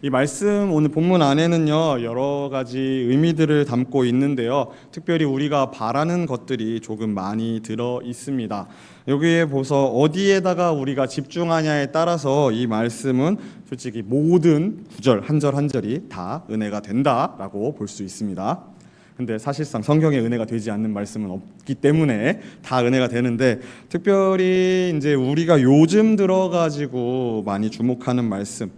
이 말씀 오늘 본문 안에는요 여러 가지 의미들을 담고 있는데요, 특별히 우리가 바라는 것들이 조금 많이 들어 있습니다. 여기에 보서 어디에다가 우리가 집중하냐에 따라서 이 말씀은 솔직히 모든 구절 한 절 한 절이 다 은혜가 된다라고 볼 수 있습니다. 근데 사실상 성경에 은혜가 되지 않는 말씀은 없기 때문에 다 은혜가 되는데, 특별히 이제 우리가 요즘 들어가지고 많이 주목하는 말씀,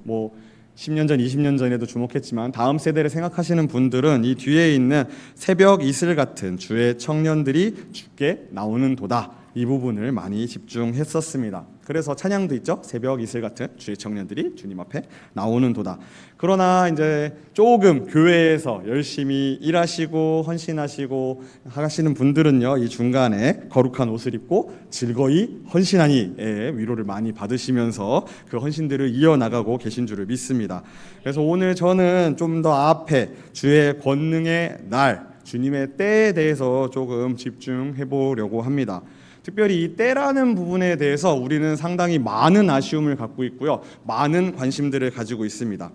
10년 전, 20년 전에도 주목했지만 다음 세대를 생각하시는 분들은 이 뒤에 있는 새벽 이슬 같은 주의 청년들이 주께 나오는 도다, 이 부분을 많이 집중했었습니다. 그래서 찬양도 있죠. 새벽 이슬 같은 주의 청년들이 주님 앞에 나오는 도다. 그러나 이제 조금 교회에서 열심히 일하시고 헌신하시고 하시는 분들은요, 이 중간에 거룩한 옷을 입고 즐거이 헌신하니의 위로를 많이 받으시면서 그 헌신들을 이어나가고 계신 줄을 믿습니다. 그래서 오늘 저는 좀 더 앞에 주의 권능의 날, 주님의 때에 대해서 조금 집중해 보려고 합니다. 특별히 이 때라는 부분에 대해서 우리는 상당히 많은 아쉬움을 갖고 있고요, 많은 관심들을 가지고 있습니다.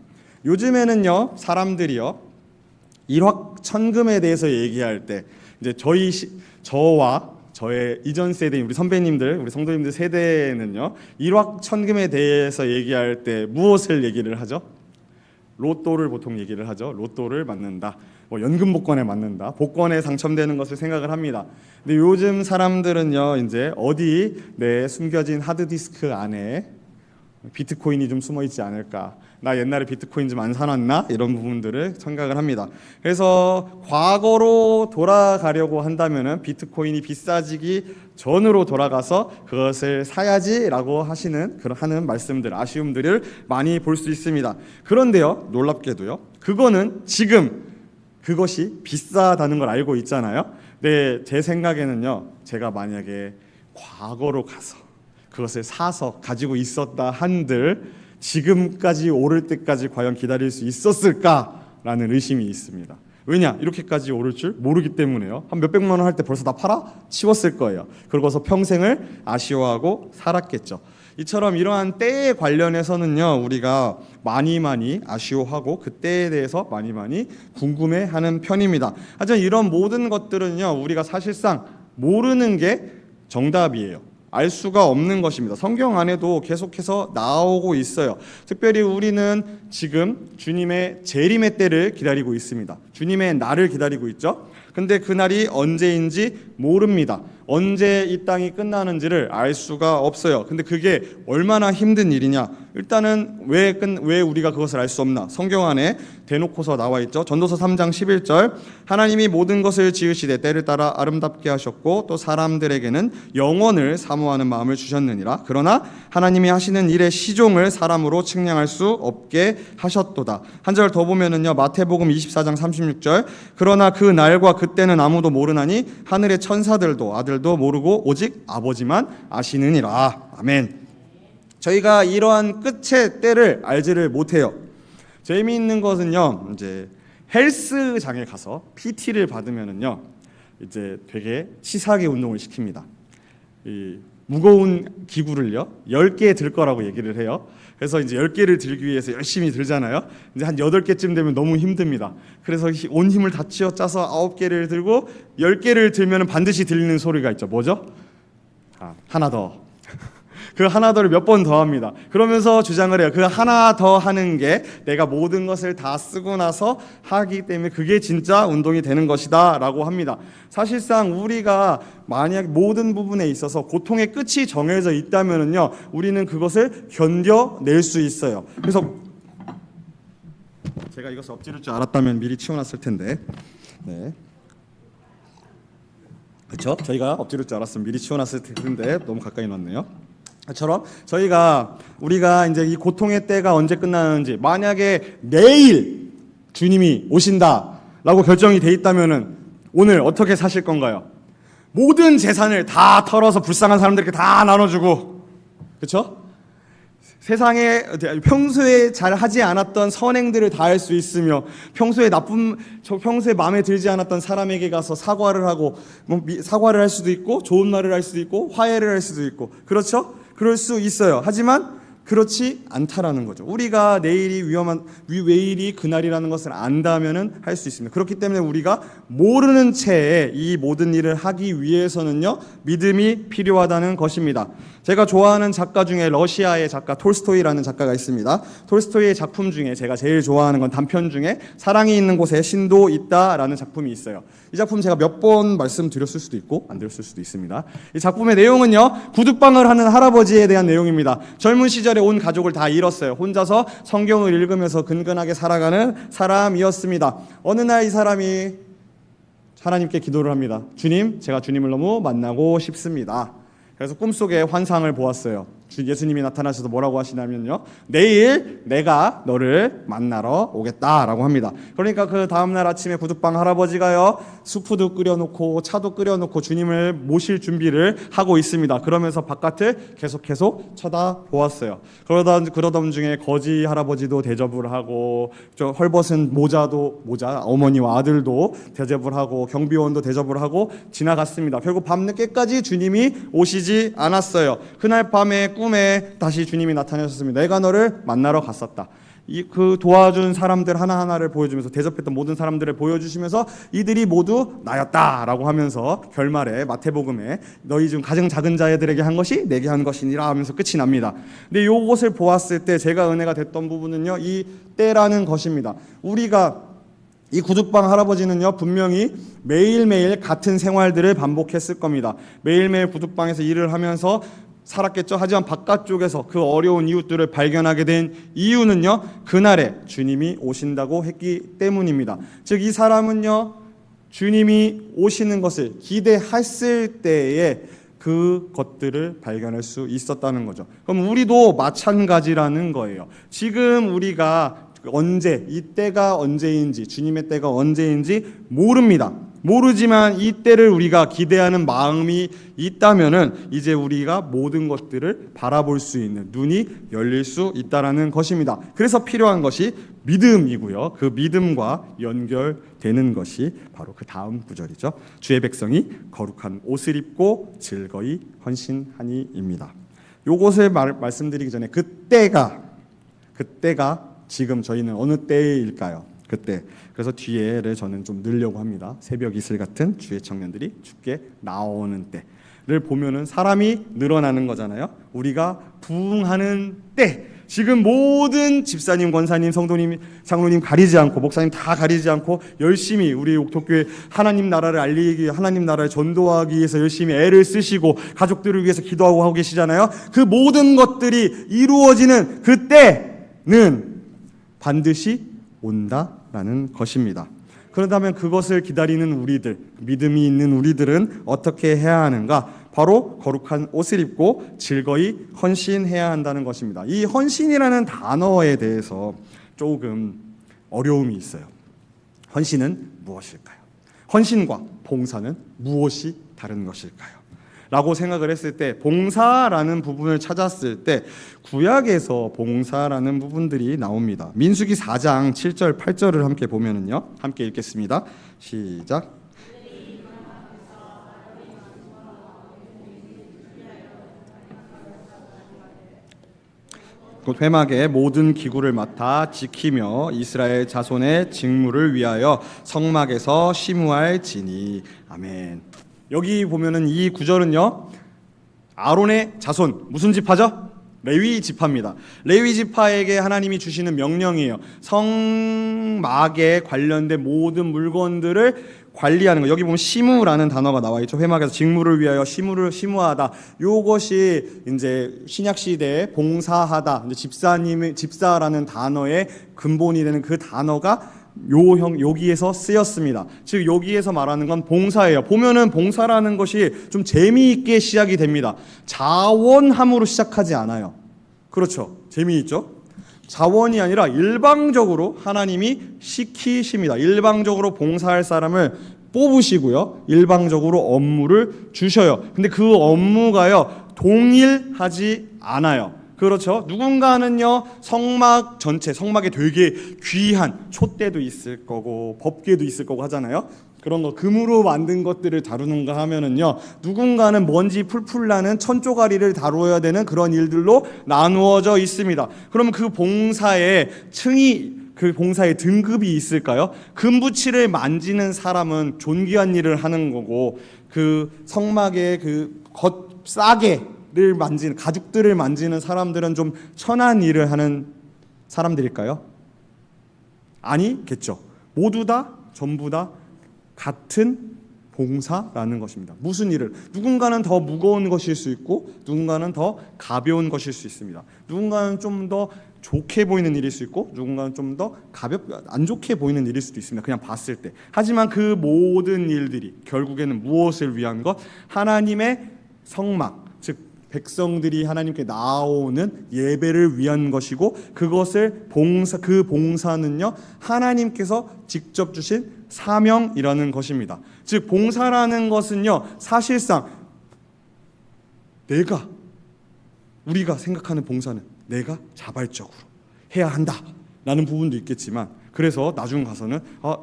요즘에는요, 사람들이요 일확천금에 대해서 얘기할 때 이제 저와 저의 이전 세대인 우리 선배님들, 우리 성도님들 세대는요, 일확천금에 대해서 얘기할 때 무엇을 얘기를 하죠? 로또를 보통 얘기를 하죠. 로또를 맞는다, 연금 복권에 맞는다, 복권에 당첨되는 것을 생각을 합니다. 근데 요즘 사람들은요, 이제 어디 내 숨겨진 하드디스크 안에 비트코인이 좀 숨어 있지 않을까, 나 옛날에 비트코인 좀 안 사놨나, 이런 부분들을 생각을 합니다. 그래서 과거로 돌아가려고 한다면은 비트코인이 비싸지기 전으로 돌아가서 그것을 사야지라고 하는 말씀들, 아쉬움들을 많이 볼 수 있습니다. 그런데요, 놀랍게도요, 그거는 지금 그것이 비싸다는 걸 알고 있잖아요. 네, 제 생각에는요, 제가 만약에 과거로 가서 그것을 사서 가지고 있었다 한들 지금까지 오를 때까지 과연 기다릴 수 있었을까라는 의심이 있습니다. 왜냐? 이렇게까지 오를 줄 모르기 때문에요. 한 몇백만 원 할 때 벌써 다 팔아 치웠을 거예요. 그러고서 평생을 아쉬워하고 살았겠죠. 이처럼 이러한 때에 관련해서는요, 우리가 많이 아쉬워하고 그 때에 대해서 많이 궁금해하는 편입니다. 하지만 이런 모든 것들은요, 우리가 사실상 모르는 게 정답이에요. 알 수가 없는 것입니다. 성경 안에도 계속해서 나오고 있어요. 특별히 우리는 지금 주님의 재림의 때를 기다리고 있습니다. 주님의 날을 기다리고 있죠. 근데 그 날이 언제인지 모릅니다. 언제 이 땅이 끝나는지를 알 수가 없어요. 근데 그게 얼마나 힘든 일이냐? 일단은 왜 우리가 그것을 알 수 없나? 성경 안에 대놓고서 나와 있죠. 전도서 3장 11절, 하나님이 모든 것을 지으시되 때를 따라 아름답게 하셨고 또 사람들에게는 영원을 사모하는 마음을 주셨느니라. 그러나 하나님이 하시는 일의 시종을 사람으로 측량할 수 없게 하셨도다. 한 절 더 보면은요, 마태복음 24장 36절, 그러나 그 날과 그때는 아무도 모르나니 하늘의 천사들도 아들도 모르고 오직 아버지만 아시느니라. 아멘. 저희가 이러한 끝의 때를 알지를 못해요. 재미있는 것은요, 이제 헬스장에 가서 PT를 받으면은요, 이제 되게 치사하게 운동을 시킵니다. 이 무거운 기구를요 10개 들 거라고 얘기를 해요. 그래서 이제 10개를 들기 위해서 열심히 들잖아요. 이제 한 8개쯤 되면 너무 힘듭니다. 그래서 온 힘을 다 쥐어짜서 9개를 들고 10개를 들면 반드시 들리는 소리가 있죠. 뭐죠? 하나 더. 그 하나 더를 몇 번 더 합니다. 그러면서 주장을 해요. 그 하나 더 하는 게 내가 모든 것을 다 쓰고 나서 하기 때문에 그게 진짜 운동이 되는 것이다 라고 합니다. 사실상 우리가 만약 모든 부분에 있어서 고통의 끝이 정해져 있다면요, 우리는 그것을 견뎌낼 수 있어요. 그래서 제가 이것을 엎지를 줄 알았다면 미리 치워놨을 텐데, 네, 그렇죠? 저희가 엎지를 줄 알았으면 미리 치워놨을 텐데 너무 가까이 놨네요. 처럼 우리가 이제 이 고통의 때가 언제 끝나는지, 만약에 내일 주님이 오신다라고 결정이 돼 있다면은 오늘 어떻게 사실 건가요? 모든 재산을 다 털어서 불쌍한 사람들에게 다 나눠주고, 그렇죠? 세상에 평소에 잘 하지 않았던 선행들을 다 할 수 있으며, 평소에 마음에 들지 않았던 사람에게 가서 사과를 하고, 사과를 할 수도 있고, 좋은 말을 할 수도 있고, 화해를 할 수도 있고, 그렇죠? 그럴 수 있어요. 하지만 그렇지 않다라는 거죠. 우리가 내일이 내일이 그날이라는 것을 안다면은 할 수 있습니다. 그렇기 때문에 우리가 모르는 채에 이 모든 일을 하기 위해서는요, 믿음이 필요하다는 것입니다. 제가 좋아하는 작가 중에 러시아의 작가 톨스토이라는 작가가 있습니다. 톨스토이의 작품 중에 제가 제일 좋아하는 건 단편 중에 사랑이 있는 곳에 신도 있다라는 작품이 있어요. 이 작품 제가 몇 번 말씀드렸을 수도 있고 안 드렸을 수도 있습니다. 이 작품의 내용은요, 구두방을 하는 할아버지에 대한 내용입니다. 젊은 시절에 온 가족을 다 잃었어요. 혼자서 성경을 읽으면서 근근하게 살아가는 사람이었습니다. 어느 날 이 사람이 하나님께 기도를 합니다. 주님, 제가 주님을 너무 만나고 싶습니다. 그래서 꿈속에 환상을 보았어요. 예수님이 나타나셔서 뭐라고 하시냐면요, 내일 내가 너를 만나러 오겠다라고 합니다. 그러니까 그 다음날 아침에 구두방 할아버지가요, 수프도 끓여놓고 차도 끓여놓고 주님을 모실 준비를 하고 있습니다. 그러면서 바깥을 계속 쳐다보았어요. 그러던 중에 거지 할아버지도 대접을 하고, 저 헐벗은 모자 어머니와 아들도 대접을 하고, 경비원도 대접을 하고 지나갔습니다. 결국 밤늦게까지 주님이 오시지 않았어요. 그날 밤에 꿈에 다시 주님이 나타나셨습니다. 내가 너를 만나러 갔었다. 그 도와준 사람들 하나하나를 보여주면서, 대접했던 모든 사람들을 보여주시면서 이들이 모두 나였다라고 하면서 결말에 마태복음에 너희 중 가장 작은 자들에게 한 것이 내게 한 것이니라 하면서 끝이 납니다. 근데 이것을 보았을 때 제가 은혜가 됐던 부분은요, 이 때라는 것입니다. 우리가 이 구두방 할아버지는요, 분명히 매일매일 같은 생활들을 반복했을 겁니다. 매일매일 구두방에서 일을 하면서 살았겠죠. 하지만 바깥쪽에서 그 어려운 이웃들을 발견하게 된 이유는요, 그날에 주님이 오신다고 했기 때문입니다. 즉, 이 사람은요, 주님이 오시는 것을 기대했을 때에 그 것들을 발견할 수 있었다는 거죠. 그럼 우리도 마찬가지라는 거예요. 지금 우리가 이 때가 언제인지, 주님의 때가 언제인지 모릅니다. 모르지만 이 때를 우리가 기대하는 마음이 있다면은 이제 우리가 모든 것들을 바라볼 수 있는 눈이 열릴 수 있다라는 것입니다. 그래서 필요한 것이 믿음이고요. 그 믿음과 연결되는 것이 바로 그 다음 구절이죠. 주의 백성이 거룩한 옷을 입고 즐거이 헌신하니입니다. 요것을 말씀드리기 전에 그때가 지금 저희는 어느 때일까요? 그때. 그래서 뒤에를 저는 좀 넣으려고 합니다. 새벽 이슬 같은 주의 청년들이 주께 나오는 때를 보면은 사람이 늘어나는 거잖아요. 우리가 부흥하는 때. 지금 모든 집사님, 권사님, 성도님, 장로님 가리지 않고, 목사님 다 가리지 않고 열심히 우리 옥토교회 하나님 나라를 알리기, 하나님 나라를 전도하기 위해서 열심히 애를 쓰시고 가족들을 위해서 기도하고 하고 계시잖아요. 그 모든 것들이 이루어지는 그때는 반드시 온다라는 것입니다. 그렇다면 그것을 기다리는 우리들, 믿음이 있는 우리들은 어떻게 해야 하는가? 바로 거룩한 옷을 입고 즐거이 헌신해야 한다는 것입니다. 이 헌신이라는 단어에 대해서 조금 어려움이 있어요. 헌신은 무엇일까요? 헌신과 봉사는 무엇이 다른 것일까요? 라고 생각을 했을 때, 봉사라는 부분을 찾았을 때 구약에서 봉사라는 부분들이 나옵니다. 민수기 4장 7절 8절을 함께 보면은요, 함께 읽겠습니다. 시작. 곧 회막의 모든 기구를 맡아 지키며 이스라엘 자손의 직무를 위하여 성막에서 심우할지니. 아멘. 여기 보면은 이 구절은요, 아론의 자손, 무슨 지파죠? 레위 지파입니다. 레위 지파에게 하나님이 주시는 명령이에요. 성막에 관련된 모든 물건들을 관리하는 거. 여기 보면 시무라는 단어가 나와 있죠. 회막에서 직무를 위하여 시무하다. 요것이 이제 신약 시대에 봉사하다. 이제 집사라는 단어의 근본이 되는 그 단어가 여기에서 쓰였습니다. 즉 여기에서 말하는 건 봉사예요. 보면은 봉사라는 것이 좀 재미있게 시작이 됩니다. 자원함으로 시작하지 않아요. 그렇죠. 재미있죠? 자원이 아니라 일방적으로 하나님이 시키십니다. 일방적으로 봉사할 사람을 뽑으시고요, 일방적으로 업무를 주셔요. 근데 그 업무가요, 동일하지 않아요. 그 그렇죠. 누군가는요 성막 전체, 성막에 되게 귀한 촛대도 있을 거고 법궤도 있을 거고 하잖아요. 그런 거 금으로 만든 것들을 다루는가 하면은요 누군가는 먼지 풀풀 나는 천조가리를 다루어야 되는 그런 일들로 나누어져 있습니다. 그러면 그 봉사의 층이, 그 봉사의 등급이 있을까요? 금붙이를 만지는 사람은 존귀한 일을 하는 거고, 그 성막의 그 싸개를 만지는, 가죽들을 만지는 사람들은 좀 천한 일을 하는 사람들일까요? 아니겠죠. 모두 다 전부 다 같은 봉사라는 것입니다. 무슨 일을, 누군가는 더 무거운 것일 수 있고 누군가는 더 가벼운 것일 수 있습니다. 누군가는 좀 더 좋게 보이는 일일 수 있고 누군가는 좀 더 안 좋게 보이는 일일 수도 있습니다. 그냥 봤을 때. 하지만 그 모든 일들이 결국에는 무엇을 위한 것? 하나님의 성막, 즉 백성들이 하나님께 나오는 예배를 위한 것이고, 그것을 그 봉사는요 하나님께서 직접 주신 사명이라는 것입니다. 즉 봉사라는 것은요 사실상 우리가 생각하는 봉사는 내가 자발적으로 해야 한다라는 부분도 있겠지만, 그래서 나중 가서는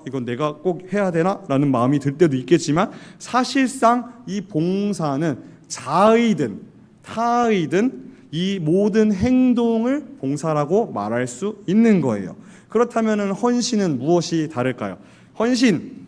이건 내가 꼭 해야 되나라는 마음이 들 때도 있겠지만, 사실상 이 봉사는 자의든 타의든 이 모든 행동을 봉사라고 말할 수 있는 거예요. 그렇다면 헌신은 무엇이 다를까요? 헌신,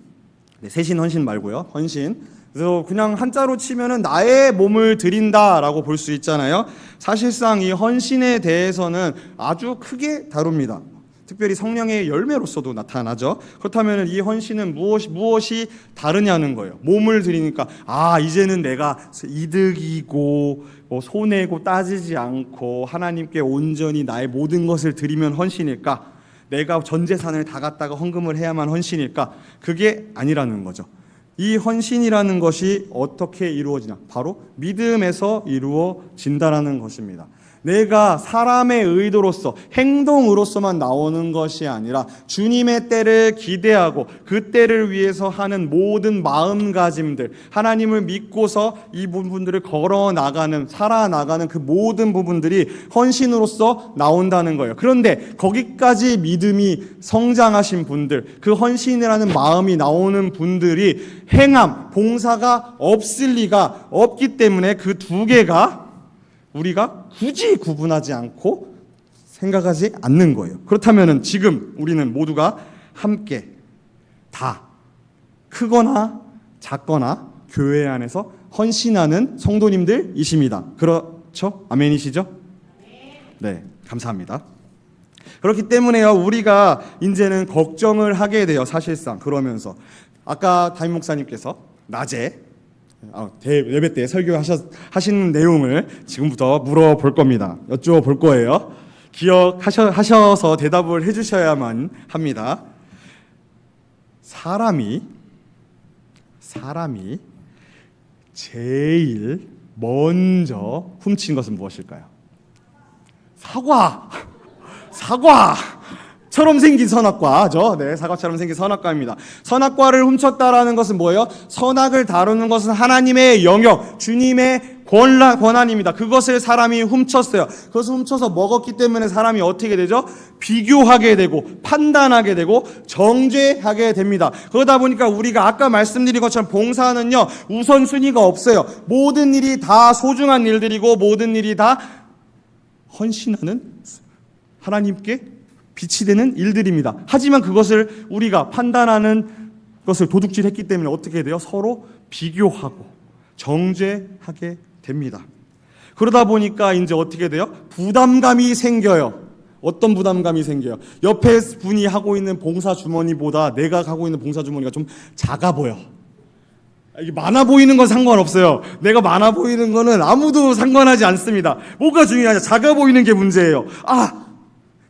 세신 헌신 말고요. 헌신. 그래서 그냥 한자로 치면은 나의 몸을 드린다라고 볼 수 있잖아요. 사실상 이 헌신에 대해서는 아주 크게 다룹니다. 특별히 성령의 열매로서도 나타나죠. 그렇다면 이 헌신은 무엇이 다르냐는 거예요. 몸을 드리니까 이제는 내가 이득이고 손해고 따지지 않고 하나님께 온전히 나의 모든 것을 드리면 헌신일까? 내가 전 재산을 다 갖다가 헌금을 해야만 헌신일까? 그게 아니라는 거죠. 이 헌신이라는 것이 어떻게 이루어지냐? 바로 믿음에서 이루어진다라는 것입니다. 내가 사람의 의도로서 행동으로서만 나오는 것이 아니라 주님의 때를 기대하고 그 때를 위해서 하는 모든 마음가짐들, 하나님을 믿고서 이 부분들을 살아나가는 그 모든 부분들이 헌신으로서 나온다는 거예요. 그런데 거기까지 믿음이 성장하신 분들, 그 헌신이라는 마음이 나오는 분들이 봉사가 없을 리가 없기 때문에 그 두 개가 우리가 굳이 구분하지 않고 생각하지 않는 거예요. 그렇다면 지금 우리는 모두가 함께 다 크거나 작거나 교회 안에서 헌신하는 성도님들이십니다. 그렇죠? 아멘이시죠? 네, 감사합니다. 그렇기 때문에요, 우리가 이제는 걱정을 하게 돼요. 사실상 그러면서 아까 담임 목사님께서 낮에 예배 때 설교하신 내용을 지금부터 물어볼 겁니다. 여쭤볼 거예요. 기억하셔서 대답을 해주셔야만 합니다. 사람이 제일 먼저 훔친 것은 무엇일까요? 사과처럼 생긴 선악과죠. 네, 사과처럼 생긴 선악과입니다. 선악과를 훔쳤다라는 것은 뭐예요? 선악을 다루는 것은 하나님의 영역, 주님의 권한입니다. 그것을 사람이 훔쳤어요. 그것을 훔쳐서 먹었기 때문에 사람이 어떻게 되죠? 비교하게 되고 판단하게 되고 정죄하게 됩니다. 그러다 보니까 우리가 아까 말씀드린 것처럼 봉사는요 우선순위가 없어요. 모든 일이 다 소중한 일들이고 모든 일이 다 헌신하는 하나님께 빛이 되는 일들입니다. 하지만 그것을 우리가 판단하는 것을 도둑질했기 때문에 어떻게 돼요? 서로 비교하고 정죄하게 됩니다. 그러다 보니까 이제 어떻게 돼요? 부담감이 생겨요. 어떤 부담감이 생겨요? 옆에 분이 하고 있는 봉사 주머니보다 내가 하고 있는 봉사 주머니가 좀 작아 보여. 이게 많아 보이는 건 상관없어요. 내가 많아 보이는 거는 아무도 상관하지 않습니다. 뭐가 중요하냐? 작아 보이는 게 문제예요.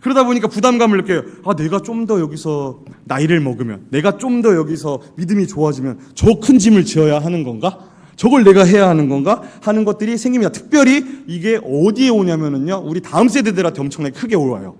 그러다 보니까 부담감을 느껴요. 내가 좀 더 여기서 나이를 먹으면, 내가 좀 더 여기서 믿음이 좋아지면 저 큰 짐을 지어야 하는 건가? 저걸 내가 해야 하는 건가? 하는 것들이 생깁니다. 특별히 이게 어디에 오냐면은요, 우리 다음 세대들한테 엄청나게 크게 올라와요.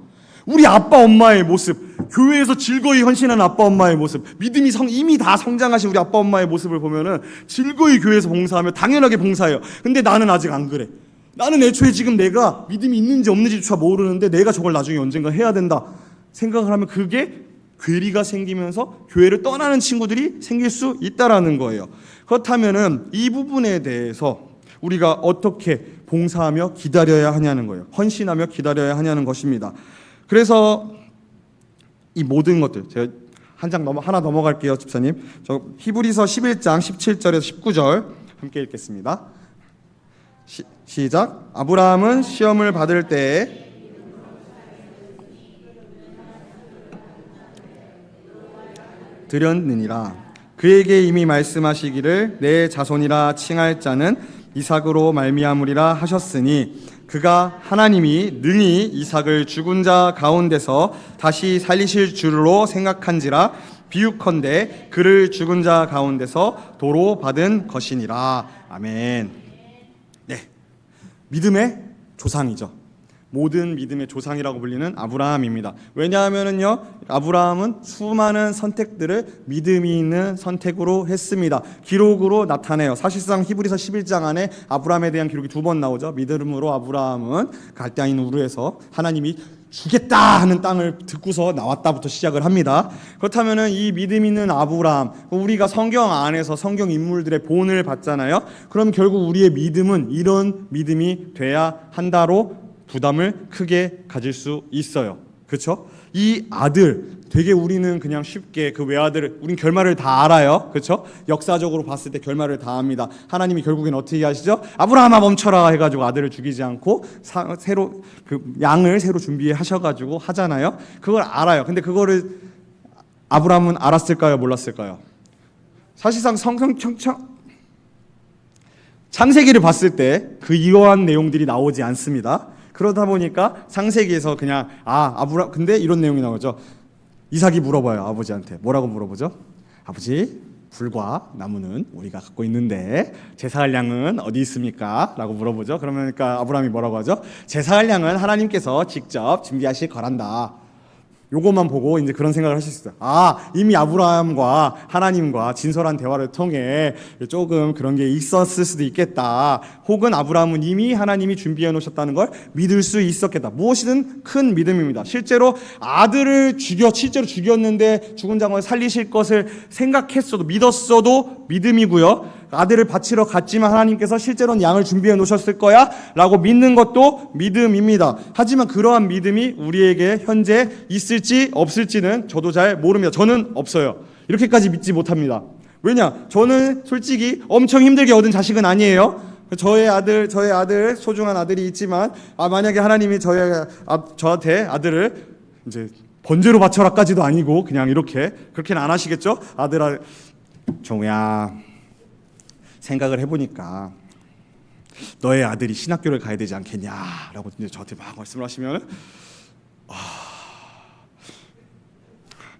우리 아빠 엄마의 모습, 교회에서 즐거이 헌신하는 아빠 엄마의 모습, 믿음이 이미 다 성장하신 우리 아빠 엄마의 모습을 보면은 즐거이 교회에서 봉사하며 당연하게 봉사해요. 근데 나는 아직 안 그래. 나는 애초에 지금 내가 믿음이 있는지 없는지조차 모르는데 내가 저걸 나중에 언젠가 해야 된다 생각을 하면 그게 괴리가 생기면서 교회를 떠나는 친구들이 생길 수 있다라는 거예요. 그렇다면은 이 부분에 대해서 우리가 어떻게 봉사하며 기다려야 하냐는 거예요. 헌신하며 기다려야 하냐는 것입니다. 그래서 이 모든 것들 제가 하나 넘어갈게요, 집사님. 저 히브리서 11장 17절에서 19절 함께 읽겠습니다. 시작. 아브라함은 시험을 받을 때에 드렸느니라. 그에게 이미 말씀하시기를 내 자손이라 칭할 자는 이삭으로 말미암으리라 하셨으니 그가 하나님이 능히 이삭을 죽은 자 가운데서 다시 살리실 줄로 생각한지라 비유컨대 그를 죽은 자 가운데서 도로 받은 것이니라. 아멘. 네, 믿음의 조상이죠. 모든 믿음의 조상이라고 불리는 아브라함입니다. 왜냐하면은요, 아브라함은 수많은 선택들을 믿음이 있는 선택으로 했습니다. 기록으로 나타내요. 사실상 히브리서 11장 안에 아브라함에 대한 기록이 2번 나오죠. 믿음으로 아브라함은 갈대아인 우르에서 하나님이 주겠다 하는 땅을 듣고서 나왔다부터 시작을 합니다. 그렇다면은 이 믿음 있는 아브라함, 우리가 성경 안에서 성경 인물들의 본을 봤잖아요. 그럼 결국 우리의 믿음은 이런 믿음이 돼야 한다로 부담을 크게 가질 수 있어요. 그렇죠? 이 아들 되게 우리는 그냥 쉽게 그 외아들을 우린 결말을 다 알아요. 그렇죠? 역사적으로 봤을 때 결말을 다 압니다. 하나님이 결국엔 어떻게 하시죠? 아브라함아 멈춰라 해가지고 아들을 죽이지 않고 새로 그 양을 새로 준비하셔가지고 하잖아요. 그걸 알아요. 근데 그거를 아브라함은 알았을까요? 몰랐을까요? 사실상 창세기를 봤을 때 그 이러한 내용들이 나오지 않습니다. 그러다 보니까 창세기에서 그냥 근데 이런 내용이 나오죠. 이삭이 물어봐요, 아버지한테. 뭐라고 물어보죠? 아버지, 불과 나무는 우리가 갖고 있는데 제사할 양은 어디 있습니까? 라고 물어보죠. 그러니까 아브라함이 뭐라고 하죠? 제사할 양은 하나님께서 직접 준비하실 거란다. 요것만 보고 이제 그런 생각을 하실 수 있어요. 이미 아브라함과 하나님과 진솔한 대화를 통해 조금 그런 게 있었을 수도 있겠다. 혹은 아브라함은 이미 하나님이 준비해 놓으셨다는 걸 믿을 수 있었겠다. 무엇이든 큰 믿음입니다. 실제로 실제로 죽였는데 죽은 장을 살리실 것을 생각했어도 믿었어도 믿음이고요. 아들을 바치러 갔지만 하나님께서 실제로는 양을 준비해 놓으셨을 거야 라고 믿는 것도 믿음입니다. 하지만 그러한 믿음이 우리에게 현재 있을지 없을지는 저도 잘 모릅니다. 저는 없어요. 이렇게까지 믿지 못합니다. 왜냐? 저는 솔직히 엄청 힘들게 얻은 자식은 아니에요. 저의 아들 소중한 아들이 있지만 만약에 하나님이 저한테 아들을 이제 번제로 바쳐라까지도 아니고 그냥 그렇게는 안 하시겠죠? 정우야, 생각을 해보니까 너의 아들이 신학교를 가야 되지 않겠냐라고 이제 저한테 막 말씀을 하시면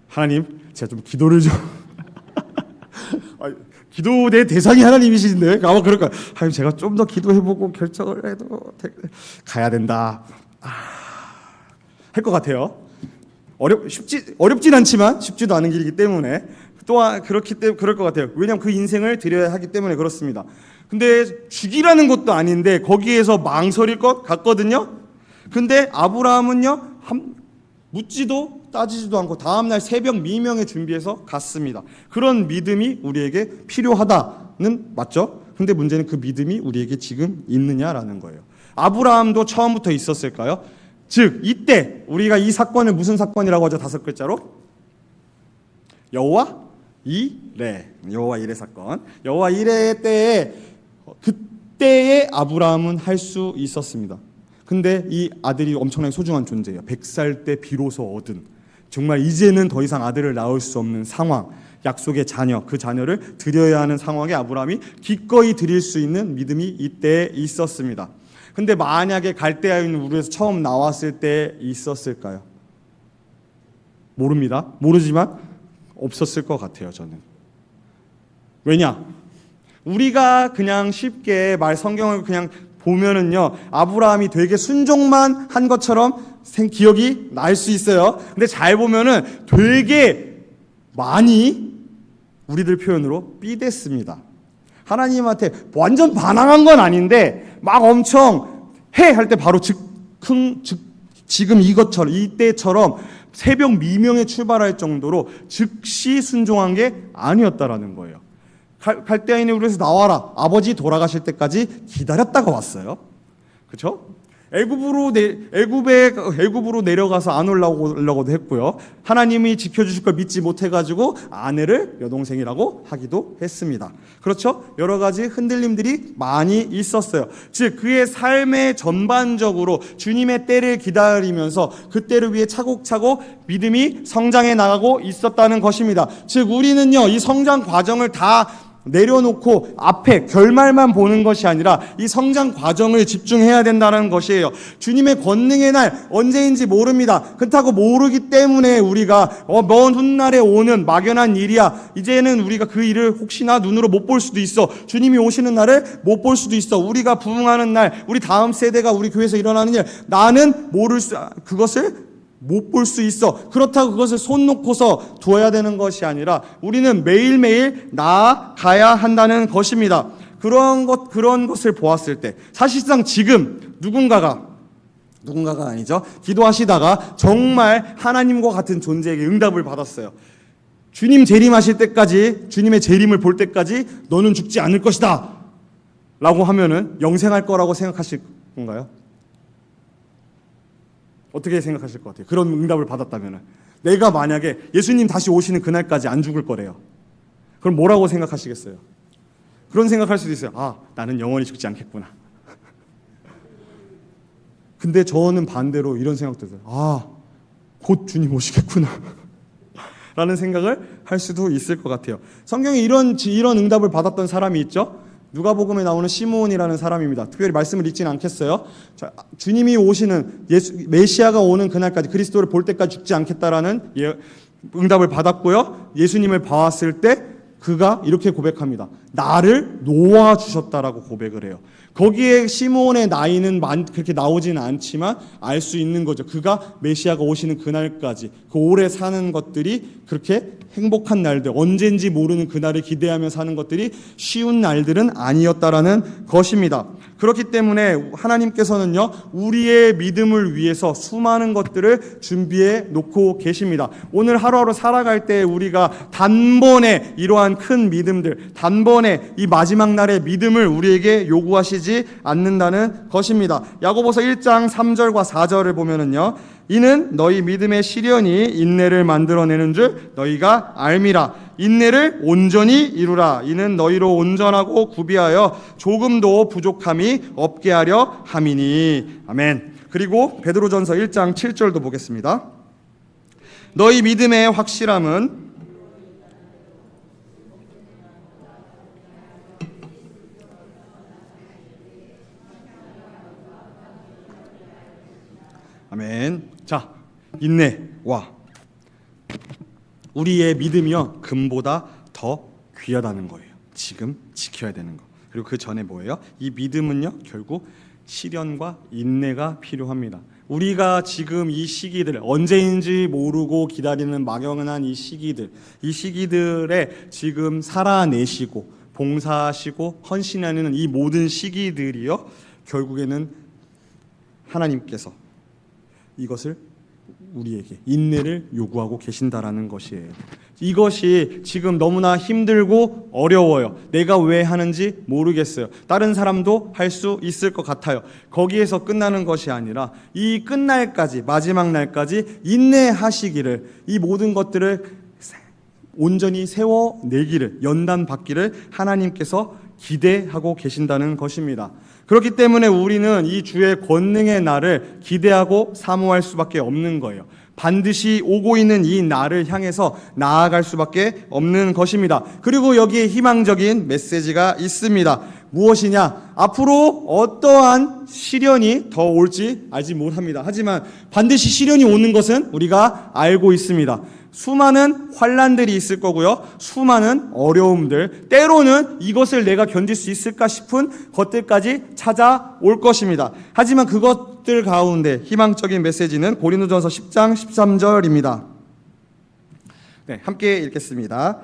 하나님, 제가 좀 기도를 좀 기도의 대상이 하나님이신데 아마 그럴까요? 하나님, 제가 좀 더 기도해보고 결정을 해도 가야 된다 할 것 같아요. 어렵진 않지만 쉽지도 않은 길이기 때문에 또한 그럴 것 같아요. 왜냐하면 그 인생을 드려야 하기 때문에 그렇습니다. 근데 죽이라는 것도 아닌데 거기에서 망설일 것 같거든요. 근데 아브라함은요, 묻지도 따지지도 않고 다음날 새벽 미명에 준비해서 갔습니다. 그런 믿음이 우리에게 필요하다는 맞죠? 근데 문제는 그 믿음이 우리에게 지금 있느냐라는 거예요. 아브라함도 처음부터 있었을까요? 즉 이때 우리가 이 사건을 무슨 사건이라고 하죠? 5글자로 여호와 이레 사건. 여호와 이레 때에 그때의 아브라함은 할 수 있었습니다. 근데 이 아들이 엄청나게 소중한 존재예요. 100살 때 비로소 얻은, 정말 이제는 더 이상 아들을 낳을 수 없는 상황, 약속의 자녀, 그 자녀를 드려야 하는 상황에 아브라함이 기꺼이 드릴 수 있는 믿음이 이때 있었습니다. 근데 만약에 갈대아인 우르에서 처음 나왔을 때 있었을까요? 모릅니다. 모르지만 없었을 것 같아요, 저는. 왜냐? 우리가 그냥 쉽게 성경을 그냥 보면은요, 아브라함이 되게 순종만 한 것처럼 기억이 날 수 있어요. 근데 잘 보면은 되게 많이 우리들 표현으로 삐댔습니다. 하나님한테 완전 반항한 건 아닌데 막 엄청 해! 할 때 바로 지금 이때처럼 새벽 미명에 출발할 정도로 즉시 순종한 게 아니었다라는 거예요. 갈대아인의 우리에서 나와라. 아버지 돌아가실 때까지 기다렸다가 왔어요. 그렇죠? 애굽으로 내려가서 안 올라오려고도 했고요. 하나님이 지켜주실 걸 믿지 못해가지고 아내를 여동생이라고 하기도 했습니다. 그렇죠? 여러 가지 흔들림들이 많이 있었어요. 즉 그의 삶의 전반적으로 주님의 때를 기다리면서 그 때를 위해 차곡차곡 믿음이 성장해 나가고 있었다는 것입니다. 즉 우리는요 이 성장 과정을 다 내려놓고 앞에 결말만 보는 것이 아니라 이 성장 과정을 집중해야 된다는 것이에요. 주님의 권능의 날 언제인지 모릅니다. 그렇다고 모르기 때문에 우리가 먼 훗날에 오는 막연한 일이야, 이제는 우리가 그 일을 혹시나 눈으로 못 볼 수도 있어. 주님이 오시는 날을 못 볼 수도 있어. 우리가 부흥하는 날, 우리 다음 세대가 우리 교회에서 일어나는 일, 나는 그것을 못 볼 수 있어. 그렇다고 그것을 손 놓고서 두어야 되는 것이 아니라 우리는 매일매일 나아가야 한다는 것입니다. 그런 것을 보았을 때 사실상 지금 누군가가 아니죠. 기도하시다가 정말 하나님과 같은 존재에게 응답을 받았어요. 주님 재림하실 때까지, 주님의 재림을 볼 때까지 너는 죽지 않을 것이다 라고 하면은 영생할 거라고 생각하실 건가요? 어떻게 생각하실 것 같아요? 그런 응답을 받았다면 내가 만약에 예수님 다시 오시는 그날까지 안 죽을 거래요. 그럼 뭐라고 생각하시겠어요? 그런 생각할 수도 있어요. 아, 나는 영원히 죽지 않겠구나. 근데 저는 반대로 이런 생각도 들어요. 아, 곧 주님 오시겠구나 라는 생각을 할 수도 있을 것 같아요. 성경에 이런 응답을 받았던 사람이 있죠. 누가복음에 나오는 시므온이라는 사람입니다. 특별히 말씀을 읽지는 않겠어요. 자, 주님이 오시는 메시아가 오는 그날까지, 그리스도를 볼 때까지 죽지 않겠다라는 응답을 받았고요. 예수님을 봐왔을 때 그가 이렇게 고백합니다. 나를 놓아주셨다라고 고백을 해요. 거기에 시므온의 나이는 그렇게 나오지는 않지만 알 수 있는 거죠. 그가 메시아가 오시는 그날까지 그 오래 사는 것들이 그렇게 행복한 날들, 언젠지 모르는 그날을 기대하며 사는 것들이 쉬운 날들은 아니었다라는 것입니다. 그렇기 때문에 하나님께서는요 우리의 믿음을 위해서 수많은 것들을 준비해 놓고 계십니다. 오늘 하루하루 살아갈 때 우리가 단번에 이러한 큰 믿음들, 단번에 이 마지막 날의 믿음을 우리에게 요구하시지 않는다는 것입니다. 야고보서 1장 3절과 4절을 보면은요, 이는 너희 믿음의 시련이 인내를 만들어내는 줄 너희가 알미라. 인내를 온전히 이루라. 이는 너희로 온전하고 구비하여 조금도 부족함이 없게 하려 함이니. 아멘. 그리고 베드로전서 1장 7절도 보겠습니다. 너희 믿음의 확실함은 아멘. 자, 인내와 우리의 믿음이요 금보다 더 귀하다는 거예요. 지금 지켜야 되는 거. 그리고 그 전에 뭐예요? 이 믿음은요 결국 시련과 인내가 필요합니다. 우리가 지금 이 시기들, 언제인지 모르고 기다리는 막연한 이 시기들에 지금 살아내시고 봉사하시고 헌신하는 이 모든 시기들이요 결국에는 하나님께서 이것을 우리에게 인내를 요구하고 계신다라는 것이에요. 이것이 지금 너무나 힘들고 어려워요. 내가 왜 하는지 모르겠어요. 다른 사람도 할 수 있을 것 같아요. 거기에서 끝나는 것이 아니라 이 끝날까지, 마지막 날까지 인내하시기를, 이 모든 것들을 온전히 세워내기를, 연단받기를 하나님께서 기대하고 계신다는 것입니다. 그렇기 때문에 우리는 이 주의 권능의 날을 기대하고 사모할 수밖에 없는 거예요. 반드시 오고 있는 이 날을 향해서 나아갈 수밖에 없는 것입니다. 그리고 여기에 희망적인 메시지가 있습니다. 무엇이냐? 앞으로 어떠한 시련이 더 올지 알지 못합니다. 하지만 반드시 시련이 오는 것은 우리가 알고 있습니다. 수많은 환난들이 있을 거고요. 수많은 어려움들, 때로는 이것을 내가 견딜 수 있을까 싶은 것들까지 찾아올 것입니다. 하지만 그것들 가운데 희망적인 메시지는 고린도전서 10장 13절입니다. 네, 함께 읽겠습니다.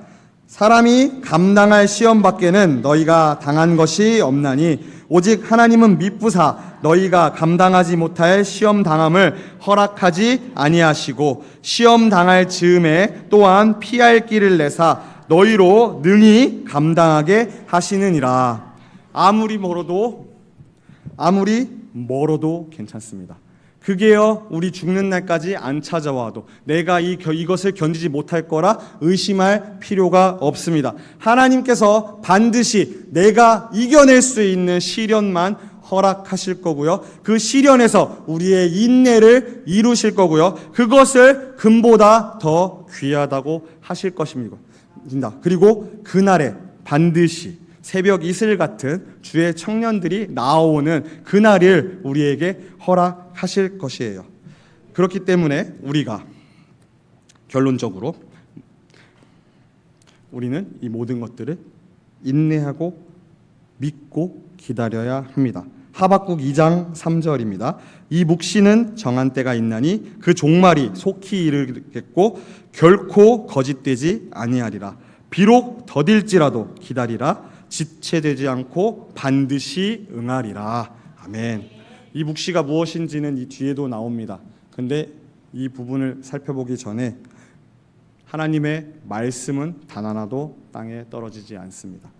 사람이 감당할 시험 밖에는 너희가 당한 것이 없나니 오직 하나님은 미쁘사 너희가 감당하지 못할 시험 당함을 허락하지 아니하시고 시험 당할 즈음에 또한 피할 길을 내사 너희로 능히 감당하게 하시느니라. 아무리 멀어도 괜찮습니다. 그게요 우리 죽는 날까지 안 찾아와도 내가 이것을 견디지 못할 거라 의심할 필요가 없습니다. 하나님께서 반드시 내가 이겨낼 수 있는 시련만 허락하실 거고요, 그 시련에서 우리의 인내를 이루실 거고요, 그것을 금보다 더 귀하다고 하실 것입니다. 그리고 그날에 반드시 새벽 이슬 같은 주의 청년들이 나오는 그날을 우리에게 허락하실 것이에요. 그렇기 때문에 우리가 결론적으로 우리는 이 모든 것들을 인내하고 믿고 기다려야 합니다. 하박국 2장 3절입니다. 이 묵시는 정한 때가 있나니 그 종말이 속히 이르겠고 결코 거짓되지 아니하리라. 비록 더딜지라도 기다리라. 지체되지 않고 반드시 응하리라. 아멘. 이 묵시가 무엇인지는 이 뒤에도 나옵니다. 근데 이 부분을 살펴보기 전에 하나님의 말씀은 단 하나도 땅에 떨어지지 않습니다.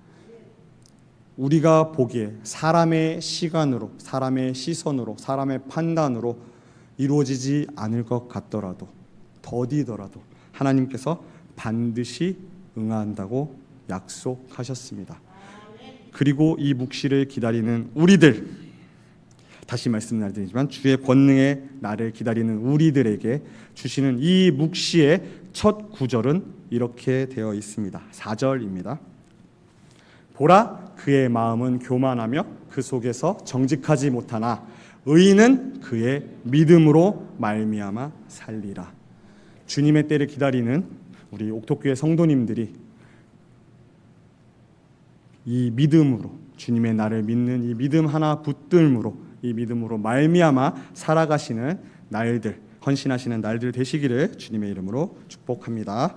우리가 보기에 사람의 시간으로, 사람의 시선으로, 사람의 판단으로 이루어지지 않을 것 같더라도, 더디더라도 하나님께서 반드시 응한다고 약속하셨습니다. 그리고 이 묵시를 기다리는 우리들, 다시 말씀드리지만 주의 권능의 날을 기다리는 우리들에게 주시는 이 묵시의 첫 구절은 이렇게 되어 있습니다. 4절입니다. 보라, 그의 마음은 교만하며 그 속에서 정직하지 못하나 의인은 그의 믿음으로 말미암아 살리라. 주님의 때를 기다리는 우리 옥토교회 성도님들이 이 믿음으로, 주님의 날을 믿는 이 믿음 하나 붙들므로, 이 믿음으로 말미암아 살아가시는 날들, 헌신하시는 날들 되시기를 주님의 이름으로 축복합니다.